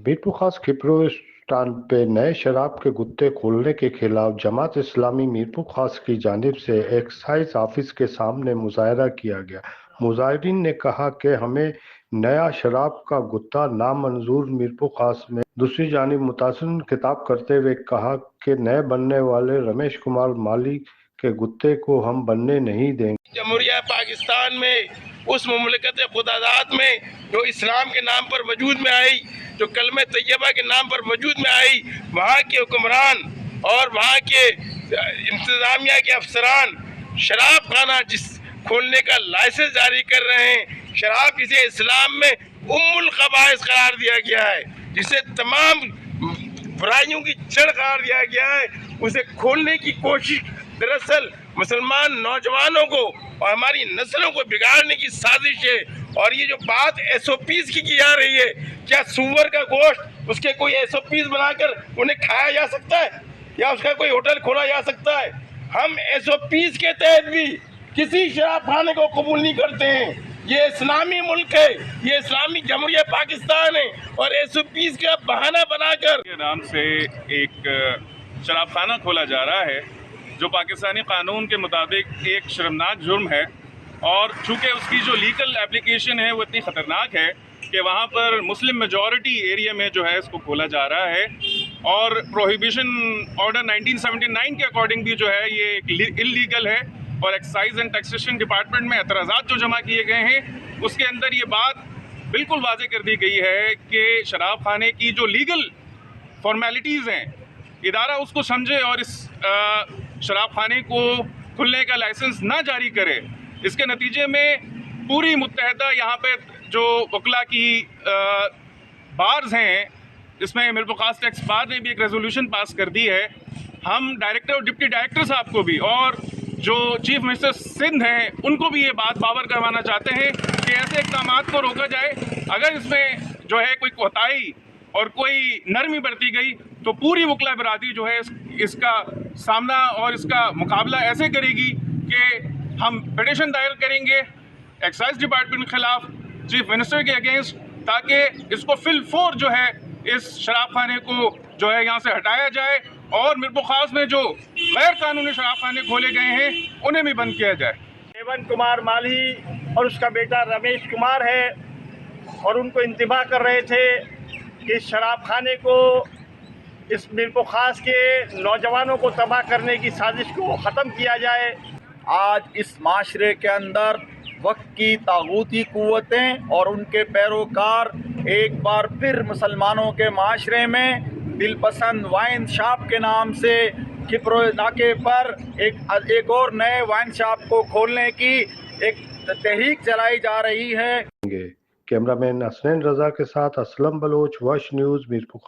मीरपुर खास खिपरोस्तान पे नए शराब के गुत्ते खोलने के खिलाफ जमात इस्लामी मीरपुर खास की जानिब से एक्साइज ऑफिस के सामने मुजाहरा किया गया। मुजाहिरीन ने कहा कि हमें नया शराब का गुत्ता नामंजूर मीरपुर खास में। दूसरी जानिब मुतासिरीन खिताब करते हुए कहा कि नए बनने वाले रमेश कुमार माली के गुत्ते को हम बनने नहीं देंगे। जमहूरिया पाकिस्तान में उस मुमलिकत खुदादाद में जो इस्लाम के नाम पर वजूद में आई, जो कलमे तैयबा के नाम पर वजूद में आई, वहाँ के हुक्मरान और वहाँ के इंतज़ामिया के अफसरान शराब खाना जिस खोलने का लाइसेंस जारी कर रहे हैं, शराब जिसे इस्लाम में उम्मुल खबाइस करार दिया गया है, जिसे तमाम बुराइयों की जड़ करार दिया गया है, उसे खोलने की कोशिश दरअसल मुसलमान नौजवानों को और हमारी नस्लों को बिगाड़ने की साजिश है। और ये जो बात SOPs की जा रही है, क्या सूअर का गोश्त उसके कोई SOPs बनाकर उन्हें खाया जा सकता है या उसका कोई होटल खोला जा सकता है? हम SOPs के तहत भी किसी शराब खाने को कबूल नहीं करते हैं। ये इस्लामी मुल्क है, ये इस्लामी जमहूरिया पाकिस्तान है और SOPs का बहाना बनाकर के नाम से एक शराब खाना खोला जा रहा है जो पाकिस्तानी कानून के मुताबिक एक शर्मनाक जुर्म है। और चूँकि उसकी जो लीगल एप्लीकेशन है वो इतनी ख़तरनाक है कि वहाँ पर मुस्लिम मेजॉरिटी एरिया में जो है इसको खोला जा रहा है। और प्रोहिबिशन ऑर्डर 1979 के अकॉर्डिंग भी जो है ये इल्लीगल है। और एक्साइज एंड टैक्सेशन डिपार्टमेंट में एतराज़ात जो जमा किए गए हैं उसके अंदर ये बात बिल्कुल वाज़ेह कर दी गई है कि शराब खाने की जो लीगल फॉर्मेलिटीज़ हैं इदारा उसको समझे और इस शराब खाने को खुलने का लाइसेंस ना जारी करे। इसके नतीजे में पूरी मुत्तहदा यहाँ पे जो वकला की बार्स हैं, इसमें मीरपुर खास टैक्स बार ने भी एक रेजोल्यूशन पास कर दी है। हम डायरेक्टर और डिप्टी डायरेक्टर साहब को भी और जो चीफ मिनिस्टर सिंध हैं उनको भी ये बात बावर करवाना चाहते हैं कि ऐसे इक़दामात को रोका जाए। अगर इसमें जो है कोई कोताही और कोई नरमी बरती गई तो पूरी वकला बरादरी जो है इसका सामना और इसका मुकाबला ऐसे करेगी कि हम पिटीशन दायर करेंगे एक्साइज डिपार्टमेंट के खिलाफ, चीफ मिनिस्टर के अगेंस्ट, ताकि इसको फिल फोर जो है इस शराब खाने को जो है यहाँ से हटाया जाए और मीरपुर खास में जो गैर कानूनी शराब खाने खोले गए हैं उन्हें भी बंद किया जाए। देवन कुमार माली और उसका बेटा रमेश कुमार है और उनको इंतबा कर रहे थे कि शराब खाने को इस मीरपुर खास के नौजवानों को तबाह करने की साजिश को ख़त्म किया जाए। आज इस माशरे के अंदर वक्त की तागूती क़ुव्वतें और उनके पैरोकार एक बार फिर मुसलमानों के माशरे में दिलपसंद वाइन शॉप के नाम से खिपरो नाके पर एक और नए वाइन शॉप को खोलने की एक तहरीक चलाई जा रही है। कैमरामैन हसनैन रजा के साथ असलम बलोच, वश न्यूज़ मीरपुर।